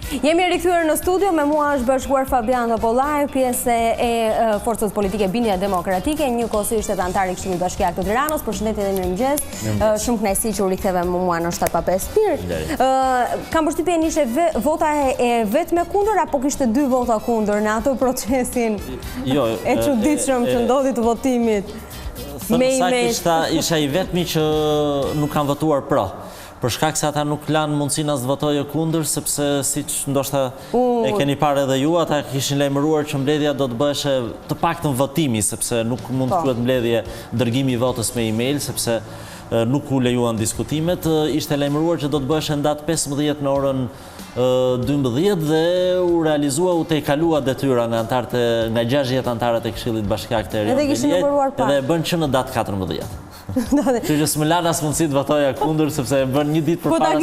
Jemi rikthyer në studio, me mua është bashkuar Fabian Topollaj, pjesë e forcës politike Bindja Demokratike, njëkohësisht edhe antar i Këshillit Bashkiak të Tiranës. Përshëndetje dhe mirëmëngjes. Shumë kënaqësi që u riktheve me mua në 7:05 mirë. Kam përshtypjen ishte vota e vetme kundër apo kishte dy vota kundër në atë procesin e çuditshëm që ndodhi të votimit? Isha i vetmi që nuk kam votuar pro. Për shkak se ata nuk lanë mundësinë as të votojë kundër, sepse siç ndoshta e keni parë edhe ju, ata kishin lajmëruar që mbledhja do të bëheshe të paktën votimi, sepse nuk mund të quhet mbledhje dërgimi i votës me email, sepse nuk u lejuan diskutimet. Ishte lajmëruar që do të bëheshe në datë 15 në orën 12 dhe u realizua, u tejkalua detyra nga 60 antarët e Këshillit Bashkiak të Rion edhe bën që në datë 14. Që s'më lanë as mundësi të votoja kundër, sepse e bën një ditë përpara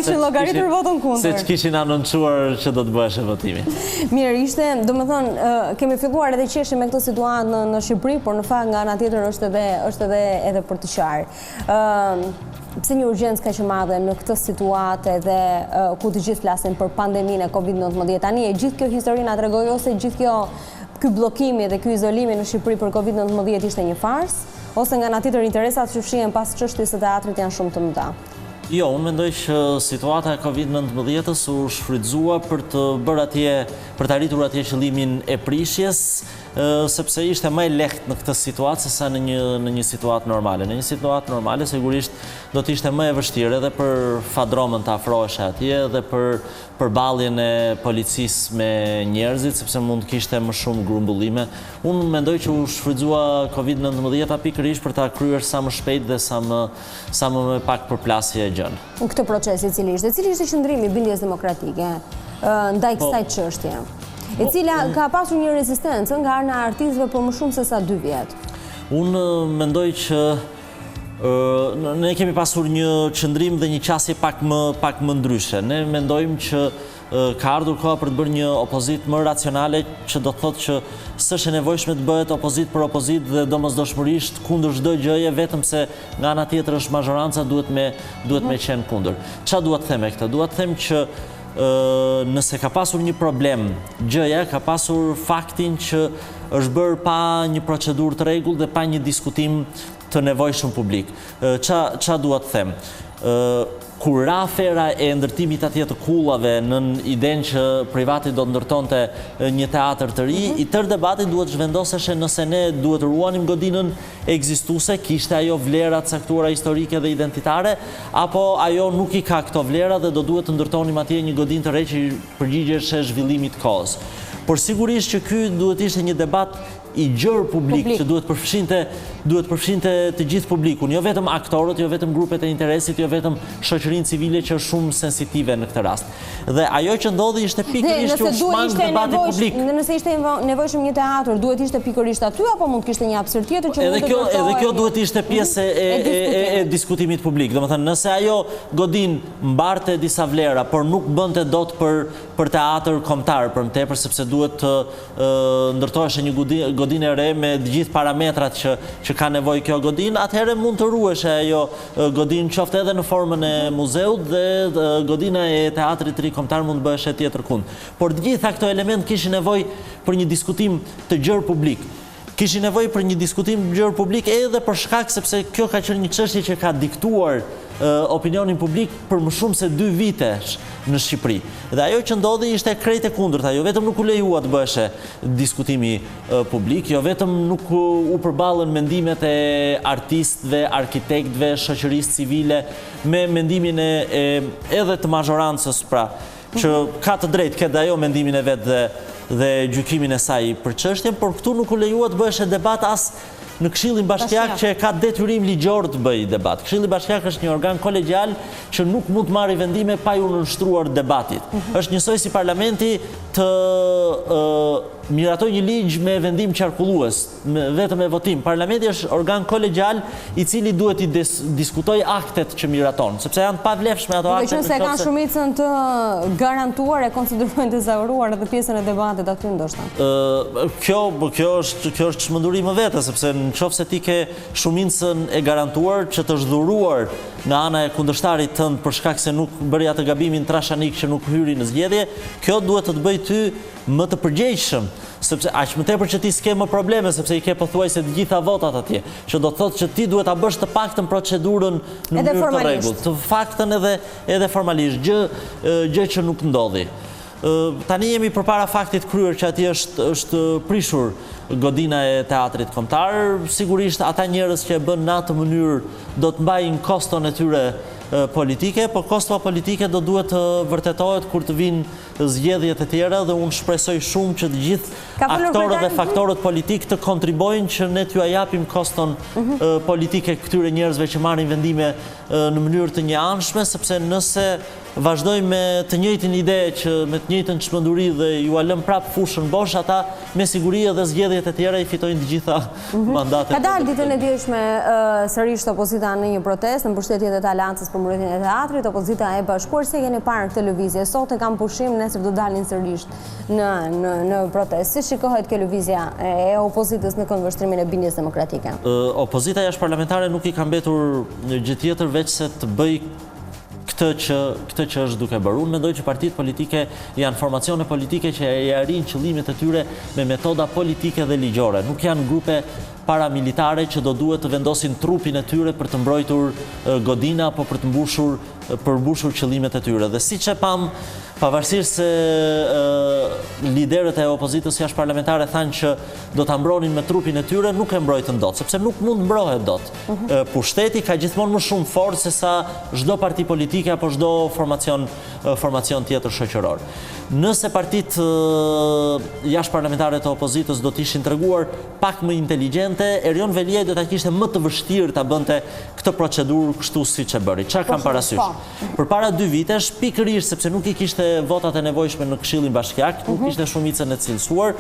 se që kishin anoncuar që do të bëheshe votimi. Mirë, ishte, do me thonë, kemi filluar edhe qeshje me këtë situatë në Shqipëri, por në fakt nga ana tjetër është edhe për të qarë. Pse një urgjencë kaq e madhe në këtë situatë dhe ku të gjithë flasin për pandeminë e Covid-19? Tani e gjithë kjo histori na tregoi ose gjithë ky bllokimi dhe ky izolimi në Shqipëri për Covid-19 ishte një farsë? Ose nga nga tjetër interesat që fshihen pas çështjes së teatrit janë shumë të mëdha? Jo, unë mendoj që situata e Covid-19-s u shfrytëzua për të arritur atje qëllimin e prishjes, sepse ishte më e lehtë në këtë situatë se sa në një situatë normale. Në një situatë normale sigurisht do të ishte më e vështirë edhe për fadromën të afroheshe atje dhe për përballjen e policisë me njerëzit, sepse mund të kishte më shumë grumbullime. Unë mendoj që u shfrytëzua Covid-19 pikërisht për ta kryer sa më shpejt dhe sa më me pak përplasje gjën. Këtë proces i cili ishte qëndrimi i Bindjes Demokratike ndaj kësaj çështje, e cila ka pasur një rezistencë nga ana e artistëve për më shumë se sa 2 vjet. Unë mendoj që ne kemi pasur një qëndrim dhe një qasje pak më ndryshe. Ne mendojmë që ka ardhur koha për të bërë një opozit më racionale, që do të thotë që s'është e nevojshme të bëhet opozit për opozit dhe domosdoshmërisht kundër çdo gjëje, vetëm se nga ana tjetër është mazhoranca, duhet me qenë kundër. Çfarë dua të them me këtë? Dua të them që nëse ka pasur një problem, gjëja ka pasur faktin që është bërë pa një procedurë të rregullt dhe pa një diskutim të nevojshëm publik. Çfarë dua të them? Kur ra afera e ndërtimit atje të kullave në idenë që privati do të ndërtonte një teatr të ri, i tërë debati duhet zhvendoseshe nëse ne duhet ruanim godinën ekzistuese, kishte ajo vlera të caktuara historike dhe identitare, apo ajo nuk i ka këto vlera dhe do duhet të ndërtonim atje një godinë të re që përgjigjeshë zhvillimit të kohës. Por sigurisht që ky duhet ishte një debat i gjërë publik që duhet përfshinte të gjithë publikun, jo vetëm aktorët, jo vetëm grupet e interesit, jo vetëm shoqërinë civile që është shumë sensitive në këtë rast. Dhe ajo që ndodhi ishte pikërisht që u shmang debati publik. Nëse ishte nevojshëm një teatr, duhet ishte pikërisht aty apo mund kishte një hapësirë tjetër që mund të ndërtohej? Edhe kjo duhet ishte pjesë e diskutimit publik. Domethënë, nëse ajo godinë mbarte disa vlera, por nuk bënte dot për teatr kombëtar, për më tepër sepse duhet të ndërtoheshe një godinë e re me të gjithë parametrat që ka nevojë kjo godinë, atëherë mund të ruheshe ajo godinë qoftë edhe në formën e muzeut dhe godina e teatrit të ri kombëtar mund të bëheshe tjetër kund. Por të gjitha këto element kishin nevojë për një diskutim të gjerë publik. Kishin nevojë për një diskutim të gjerë publik edhe për shkak sepse kjo ka qenë një çështje që ka diktuar opinionin publik për më shumë se 2 vite në Shqipëri. Dhe ajo që ndodhi ishte krejt e kundërta, jo vetëm nuk u lejua të bëheshe diskutimi publik, jo vetëm nuk u përballën mendimet e artistëve, arkitektëve, shoqërisë civile me mendimin edhe të mazhorancës, pra, që ka të drejtë këtë ajo mendimin e vet dhe gjykimin e saj për çështjen, por këtu nuk u lejua të bëheshe debat as në Këshillin Bashkiak që ka detyrim ligjor të bëjë debat. Këshilli Bashkiak është një organ kolegjial që nuk mund të marrë vendime pa u nënshtruar debatit. Është njësoj si parlamenti të miratoj një ligj me vendim qarkullues, vetëm me votim. Parlamenti është organ kolegjal i cili duhet i diskutoj aktet që miraton, sepse janë pavlefshme ato aktet. Duke qenë se kanë shumicën të garantuar e konsiderojnë të zauruar edhe pjesën e debatit aty ndoshta. Kjo është çmenduri më vete, sepse nëse ti ke shumicën e garantuar që të zhduruar nga ana e kundërshtarit tënd për shkak se nuk bëri atë gabimin trashanik që nuk hyri në zgjedhje, kjo duhet të bëj ty më të përgjegjshëm, sepse aq më tepër që ti s'ke më probleme sepse i ke pothuajse të gjitha votat atje, që do të thotë që ti duhet ta bësh të paktën procedurën në mënyrë të rregullt, të faktën edhe formalisht, gjë që nuk ndodhi. Tani jemi përpara faktit kryer që atje është prishur godina e teatrit kombëtar. Sigurisht ata njerëz që e bën në atë mënyrë do të mbajnë koston e tyre politike, po kosto politike do duhet të vërtetohet kur të vinë zgjedhjet e tjera dhe unë shpresoj shumë që të gjithë aktorët dhe faktorët politik të kontribojnë që ne t'ju japim koston politike këtyre njerëzve që marrin vendime në mënyrë të njëanshme, sepse nëse vazhdojmë me të njëjtin ide që me të njëjtën çmenduri dhe ju lëm prap fushën bosh, ata me siguri edhe zgjedhjet e tjera i fitojnë të gjitha mandatet. Ka dalë ditën e djeshme sërish opozita në një protestë në mbështetje të Aleancës për mbrojtjen e teatrit, opozita e bashkuar. Se keni parë këtë lëvizje, sot e kam pushim, nesër do dalin sërish në protestë. Si shikohet kjo lëvizja e opozitës në këndvështrimin e bindjes demokratike? Opozita jashtëparlamentare nuk i ka mbetur gjë tjetër veç se të bëj këtë që është duke bërë. Unë mendoj që partitë politike janë formacione politike që e arrin qëllimet e tyre me metoda politike dhe ligjore. Nuk janë grupe paramilitare që do duhet të vendosin trupin e tyre për të mbrojtur godina apo për të përmbushur qëllimet e tyre. Dhe siç e pam, pavarësisht se liderët e opozitës jashtëparlamentare thanë që do ta mbronin me trupin e tyre, nuk e mbrojtën dot, sepse nuk mund mbrohet dot. Pushteti ka gjithmonë më shumë forcë se sa çdo parti politike apo çdo formacion tjetër shoqëror. Nëse partitë jashtëparlamentare të opozitës do të ishin treguar pak më inteligjente, Erion Veliaj do ta kishte më të vështirë ta bënte këtë procedurë kështu siç e bëri. Çfarë kam parasysh? Përpara 2 vitesh, pikërisht sepse nuk i kishte votat e nevojshme në Këshillin Bashkiak, nuk kishte shumicën e cilësuar,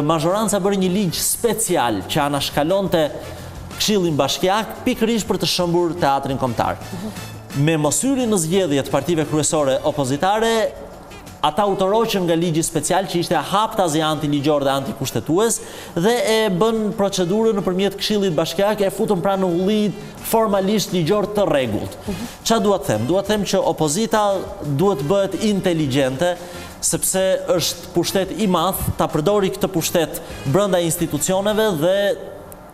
mazhoranca bëri një ligj special që anashkalonte Këshillin Bashkiak pikërisht për të shëmbur teatrin kombëtar. Me mos hyrjen në zgjedhje të partive kryesore opozitare, ata utoroqën nga ligji special që ishte haptazi antiligjor dhe antikushtetues dhe e bën procedurën nëpërmjet Këshillit Bashkiak, e futën pra në ullit formalisht ligjor të rregullt. Çfarë dua të them? Dua të them që opozita duhet bëhet inteligjente, sepse është pushtet i madh, ta përdori këtë pushtet brenda institucioneve dhe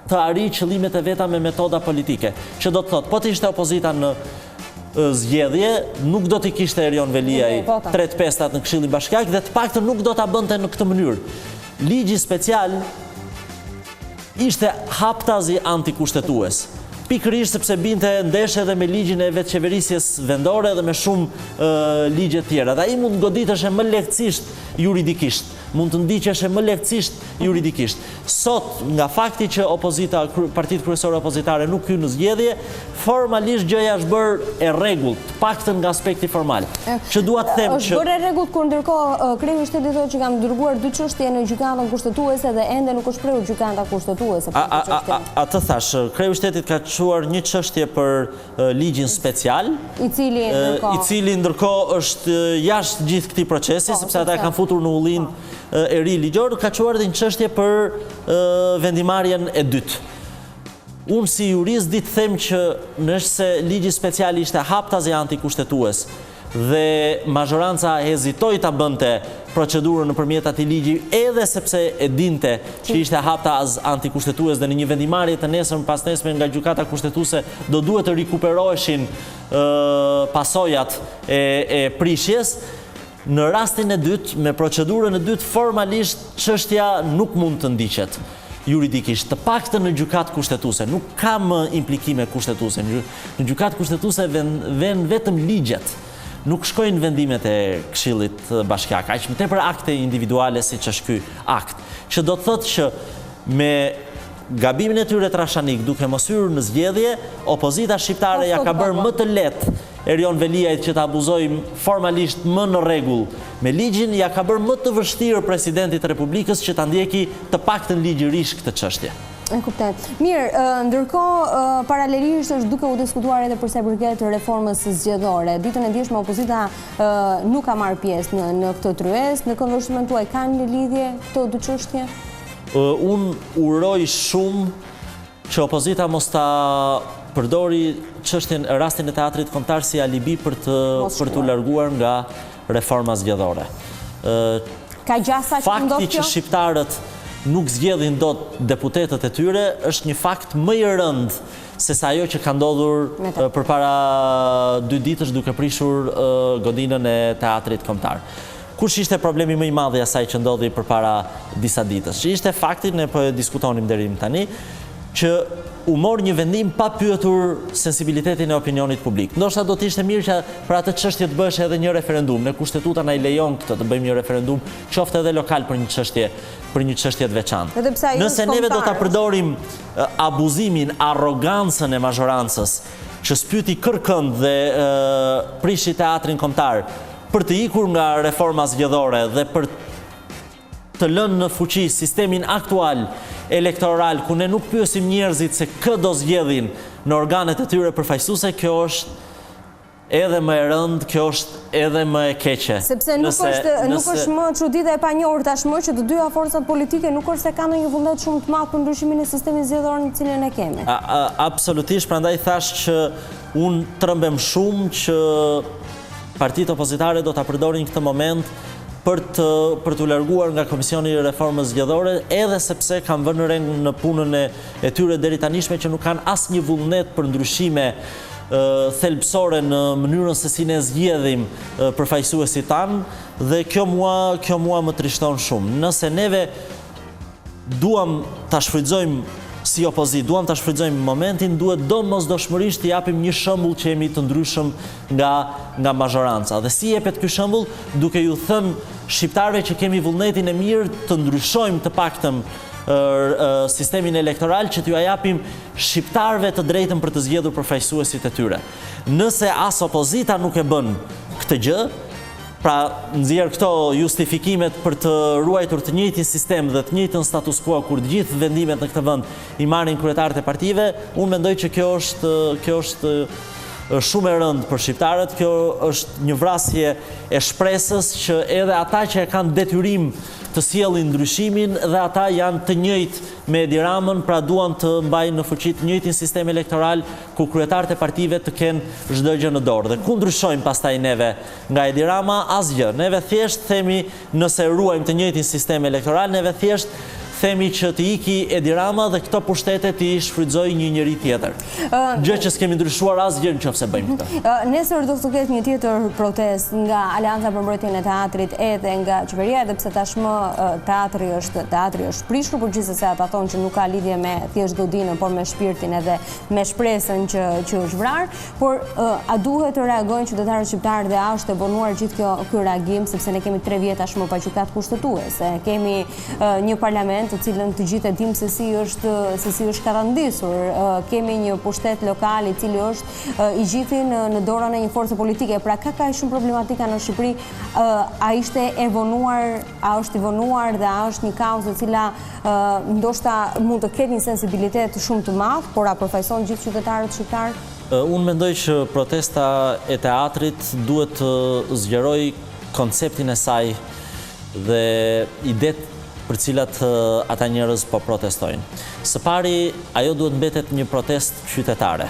të arrijë qëllimet e veta me metoda politike. Që do të thotë, po të ishte opozita në zgjedhje, nuk do t'i kishte Erion Veliaj 3/5 në Këshillin Bashkiak dhe të paktën nuk do ta bënte në këtë mënyrë. Ligji special ishte haptazi antikushtetues. Pikërisht sepse binte ndeshje edhe me ligjin e vetëqeverisjes vendore dhe me shumë ligje tjera. Dhe ai mund goditesh më lehtësisht juridikisht, mund të ndiqesh më lehtësisht juridikisht. Sot, nga fakti që partitë kryesore opozitare nuk hyn në zgjedhje, formalisht gjëja është bërë e rregullt, të paktën nga aspekti formal. Që dua të them që është bërë e rregullt kur ndërkohë kreu i shtetit thotë që kanë dërguar 2 çështje në gjykatën kushtetuese dhe ende nuk është prerur gjykata kushtetuese për këtë çështje. Atë thash, kreu i shtetit ka çuar një çështje për ligjin special, i cili ndërkohë është jashtë gjithë këtij procesi, sepse ata kanë futur në ullin e ri ligjor, ka çuar edhe një çështje për vendimarrjen e dytë. Unë si jurist di të them që nëse ligji special ishte haptazi antikushtetues dhe mazhoranca hezitoi ta bënte procedurën nëpërmjet atij ligji, edhe sepse e dinte që ishte haptaz antikushtetues dhe në një vendimarrje të nesër pas nesme nga gjykata kushtetuese do duhet të rikuperoheshin pasojat e prishjes. Në rastin e dytë, me procedurën e dytë, formalisht çështja nuk mund të ndiqet juridikisht, të paktën në gjykatë kushtetuese, nuk ka më implikime kushtetuese. Në gjykatë kushtetuese vën vetëm ligjet, nuk shkojnë vendimet e Këshillit Bashkiak, aq më tepër akte individuale siç është ky akt, që do të thotë që me gabimin e tyre trashanik, duke mos hyrë në zgjedhje, opozita shqiptare ja ka bërë më të lehtë Erion Veliajt që të abuzojmë formalisht më në rregull me ligjin, ja ka bërë më të vështirë presidentit Republikës që ta ndjeki të paktën ligjërisht këtë çështje. E kuptoj. Mirë, ndërkohë paralelisht është duke u diskutuar edhe për sa i përket reformës zgjedhore. Ditën e djeshme opozita nuk ka marrë pjesë në këtë tryezë. Në këndvështrimin tuaj kanë një lidhje këto dy çështje? Unë uroj shumë që opozita mos ta përdori çështjen e rastin e teatrit kombëtar si alibi për të larguar nga reforma zgjedhore. Ka gjasa që ndodh Fakti që shqiptarët nuk zgjedhin dot deputetët e tyre është një fakt më i rënd se sa ajo që ka ndodhur përpara 2 ditësh duke prishur godinën e teatrit kombëtar. Kush ishte problemi më i madh i asaj që ndodhi përpara disa ditësh? Që ishte fakti, ne po e diskutonim deri tani, që u mor një vendim pa pyetur sensibilitetin e opinionit publik. Ndoshta do të ishte mirë që për atë çështje të bëhesh edhe një referendum. Ne kushtetuta na i lejon këtë të bëjmë një referendum, qoftë edhe lokal për një çështje të veçantë. Nëse neve do ta përdorim abuzimin, arrogancën e mazhorancës që spyti kërkënd dhe prishi teatrin kombëtar për të ikur nga reforma zgjedhore dhe për të lënë në fuqi sistemin aktual elektoral, ku ne nuk pyesim njerëzit se kë do zgjedhin në organet e tyre përfaqësuese, kjo është edhe më e rëndë, kjo është edhe më e keqe. Sepse nuk është më çuditë e panjohur tashmë që të dyja forcat politike nuk është se kanë një vullnet shumë të madh për ndryshimin e sistemit zgjedhor në cilën e kemi. Absolutisht, prandaj thash që unë trembem shumë që partitë opozitare do ta përdorin këtë moment për të larguar nga Komisioni i Reformës Zgjedhore, edhe sepse kanë vënë re në punën e tyre deri tanishme që nuk kanë asnjë vullnet për ndryshime thelbësore në mënyrën se si ne zgjedhim përfaqësuesit tanë, dhe kjo mua më trishton shumë. Nëse neve duam ta shfrytëzojmë si opozit, duam ta shfrytëzojmë momentin, duhet domosdoshmërisht të japim një shembull që jemi të ndryshëm nga mazhoranca. Dhe si jepet ky shembull? Duke ju thënë shqiptarëve që kemi vullnetin e mirë të ndryshojmë të paktën sistemin elektoral, që t'ju japim shqiptarëve të drejtën për të zgjedhur përfaqësuesit e tyre. Nëse as opozita nuk e bën këtë gjë, pra nxjerr këto justifikimet për të ruajtur të njëjtin sistem dhe të njëjtën status quo kur të gjithë vendimet në këtë vend i marrin kryetarët e partive, unë mendoj që kjo është shumë e rëndë për shqiptarët. Kjo është një vrasje e shpresës që edhe ata që e kanë detyrim të sjellin ndryshimin dhe ata janë të njëjtë me Edi Ramën, pra duan të mbajnë në fuqi të njëjtin sistem elektoral ku kryetarët e partive të kenë çdo gjë në dorë. Dhe ku ndryshojmë pastaj neve nga Edi Rama? Asgjë. Neve thjesht themi, nëse ruajmë të njëjtin sistem elektoral, neve thjesht themi që të iki Edi Rama dhe këto pushtete të i shfrytëzoj një njeri tjetër. Gjë që s'kemi ndryshuar asgjë nëse bëjmë këtë. Nesër do të ketë një tjetër protest nga Aleanca për Mbrojtjen e Teatrit edhe nga qeveria, edhe pse tashmë teatri është prishur, por gjithsesi ata thonë që nuk ka lidhje me thjesht godinën, por me shpirtin edhe me shpresën që është vrarë. Por a duhet të reagojnë qytetarët shqiptarë dhe a është e bonuar gjithë ky reagim, sepse ne kemi 3 vjet tashmë pa gjykatë kushtetuese. Kemi një parlament të cilën të gjithë e dim se si është karandisur. Kemi një pushtet lokal i cili është i gjithi në dorën e një force politike. Pra ka shumë problematika në Shqipëri. A ishte e vonuar, a është i vonuar dhe a është një kauzë e cila ndoshta mund të ketë një sensibilitet shumë të madh, por a përfaqëson gjithë qytetarët shqiptar? Unë mendoj që protesta e teatrit duhet të zgjeroj konceptin e saj dhe idetë për cilat ata njerëz po protestojnë. Së pari, ajo duhet mbetet një protestë qytetare.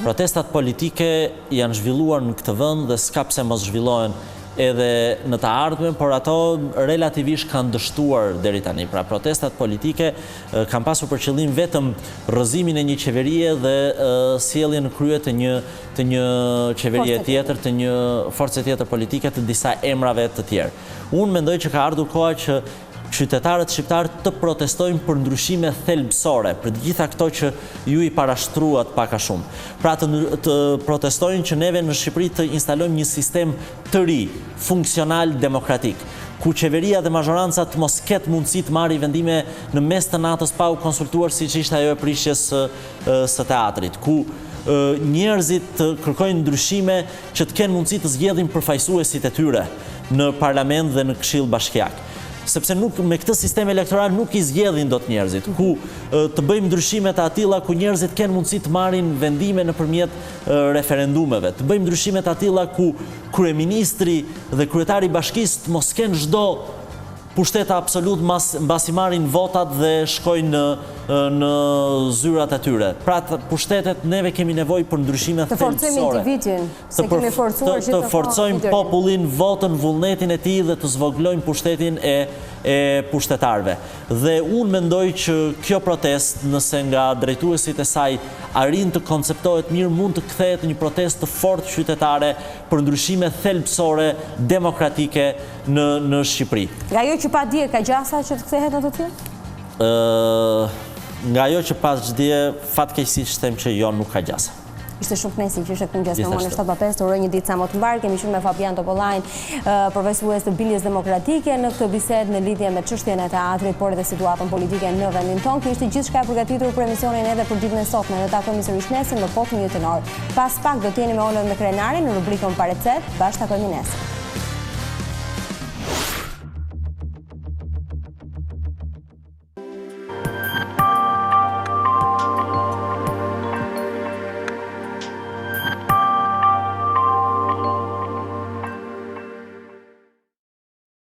Protestat politike janë zhvilluar në këtë vend dhe s'ka pse mos zhvillohen edhe në të ardhmen, por ato relativisht kanë dështuar deri tani. Pra protestat politike kanë pasur për qëllim vetëm rrëzimin e një qeverie dhe sjelljen në krye të një qeverie tjetër, të një force tjetër politike, të disa emrave të tjerë. Unë mendoj që ka ardhur koha që qytetarët shqiptar të protestojnë për ndryshime thelbësore, për të gjitha këto që ju i parashtruat pak a shumë. Pra të protestojnë që neve në Shqipëri të instalojmë një sistem të ri, funksional, demokratik, ku qeveria dhe mazhoranca të mos ketë mundësi të marrë vendime në mes të natës pa u konsultuar, siç ishte ajo e prishjes së teatrit, ku njerëzit të kërkojnë ndryshime që të kenë mundësi të zgjedhin përfaqësuesit e tyre në parlament dhe në këshill bashkiak. Sepse me këtë sistem elektoral nuk i zgjedhin dot njerëzit, ku të bëjmë ndryshime të atilla ku njerëzit kanë mundësi të marrin vendime nëpërmjet referendumeve, të bëjmë ndryshime të atilla ku kryeministri dhe kryetari i bashkisë mos kenë çdo pushtet absolut mbasi marrin votat dhe shkojnë në zyrat e tyre. Pra pushtetet neve kemi nevojë për ndryshime thelbësore. Të forcojmë individin, se kemi forcuar të forcojmë popullin, votën, vullnetin e tij dhe të zvoglojmë pushtetin e pushtetarëve. Dhe unë mendoj që kjo protest, nëse nga drejtuesit e saj arrin të konceptohet mirë, mund të kthehet një protestë të fortë qytetare për ndryshime thelbësore demokratike në Shqipëri. Nga ajo që pa dije ka gjasa që të kthehet në të tillë? Nga ajo që pas dje, fatkeqësisht them që jo, nuk ka gjasa. Ishte shumë kënaqësi që ishe këngjes me mua në 7:05, të uroj një ditë sa më të mbar. Kemi qenë me Fabian Topollajn, përfaqësues të Bindjes Demokratike, në këtë bisedë në lidhje me çështjen e teatrit, por edhe situatën politike në vendin tonë. Kjo ishte gjithçka e përgatitur për emisionin edhe për ditën e sotme. Ne takojmë sërish nesër në Potën Jetonar. Pas pak do të jeni me Olën me Krenarin në rubrikën Parecet. Bashkë takojmë nesër.